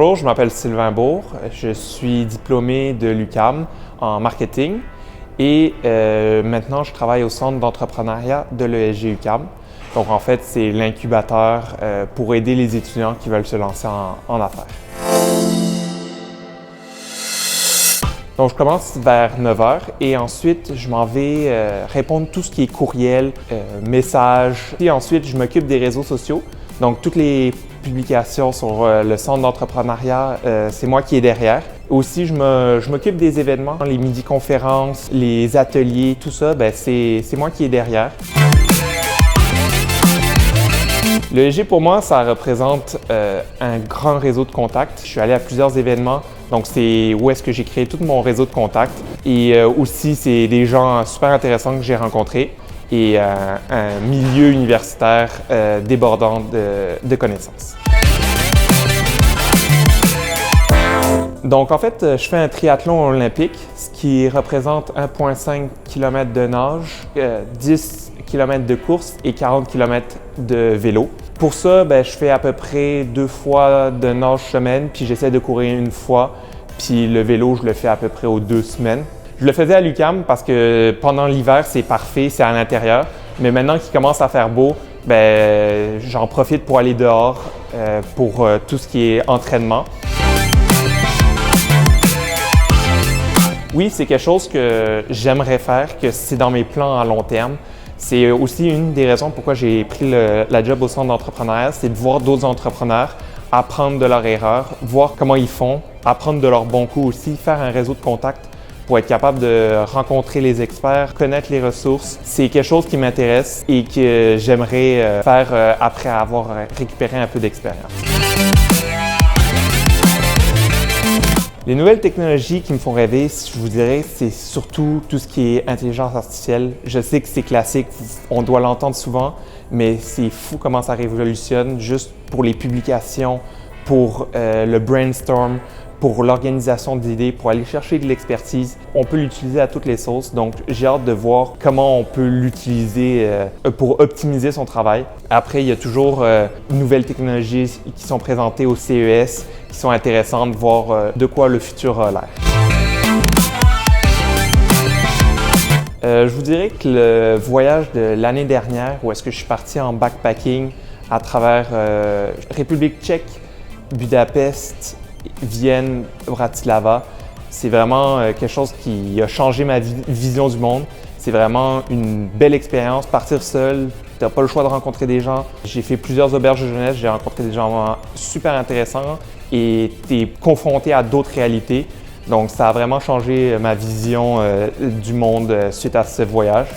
Bonjour, je m'appelle Sylvain Bourg. Je suis diplômé de l'UQAM en marketing et maintenant je travaille au centre d'entrepreneuriat de l'ESG UQAM. Donc en fait, c'est l'incubateur pour aider les étudiants qui veulent se lancer en affaires. Donc je commence vers 9 h et ensuite je m'en vais répondre tout ce qui est courriel, messages. Et ensuite, je m'occupe des réseaux sociaux. Donc toutes les publications sur le centre d'entrepreneuriat, c'est moi qui est derrière. Aussi, je m'occupe des événements, les midi-conférences, les ateliers, tout ça, c'est moi qui est derrière. Le ESG, pour moi, ça représente un grand réseau de contacts. Je suis allé à plusieurs événements, donc c'est où est-ce que j'ai créé tout mon réseau de contacts. Et aussi, c'est des gens super intéressants que j'ai rencontrés et un milieu universitaire débordant de connaissances. Donc en fait, je fais un triathlon olympique, ce qui représente 1,5 km de nage, 10 km de course et 40 km de vélo. Pour ça, je fais à peu près 2 fois de nage semaine, puis j'essaie de courir une fois, puis le vélo, je le fais à peu près aux 2 semaines. Je le faisais à l'UQAM parce que pendant l'hiver, c'est parfait, c'est à l'intérieur. Mais maintenant qu'il commence à faire beau, j'en profite pour aller dehors pour tout ce qui est entraînement. Oui, c'est quelque chose que j'aimerais faire, que c'est dans mes plans à long terme. C'est aussi une des raisons pourquoi j'ai pris la job au centre d'entrepreneuriat, c'est de voir d'autres entrepreneurs, apprendre de leurs erreurs, voir comment ils font, apprendre de leurs bons coups aussi, faire un réseau de contacts pour être capable de rencontrer les experts, connaître les ressources. C'est quelque chose qui m'intéresse et que j'aimerais faire après avoir récupéré un peu d'expérience. Les nouvelles technologies qui me font rêver, je vous dirais, c'est surtout tout ce qui est intelligence artificielle. Je sais que c'est classique, on doit l'entendre souvent, mais c'est fou comment ça révolutionne juste pour les publications, pour le brainstorm, pour l'organisation d'idées, pour aller chercher de l'expertise. On peut l'utiliser à toutes les sauces, donc j'ai hâte de voir comment on peut l'utiliser pour optimiser son travail. Après, il y a toujours de nouvelles technologies qui sont présentées au CES, qui sont intéressantes, voir de quoi le futur a l'air. Je vous dirais que le voyage de l'année dernière, où est-ce que je suis parti en backpacking à travers République tchèque, Budapest, Vienne, Bratislava, c'est vraiment quelque chose qui a changé ma vision du monde. C'est vraiment une belle expérience, partir seul, tu n'as pas le choix de rencontrer des gens. J'ai fait plusieurs auberges de jeunesse, j'ai rencontré des gens super intéressants et tu es confronté à d'autres réalités. Donc ça a vraiment changé ma vision du monde suite à ce voyage.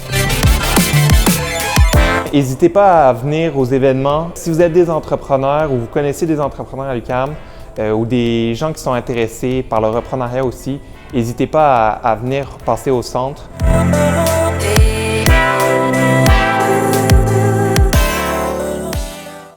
N'hésitez pas à venir aux événements. Si vous êtes des entrepreneurs ou vous connaissez des entrepreneurs à l'UQAM, ou des gens qui sont intéressés par le repreneuriat aussi, n'hésitez pas à venir passer au centre.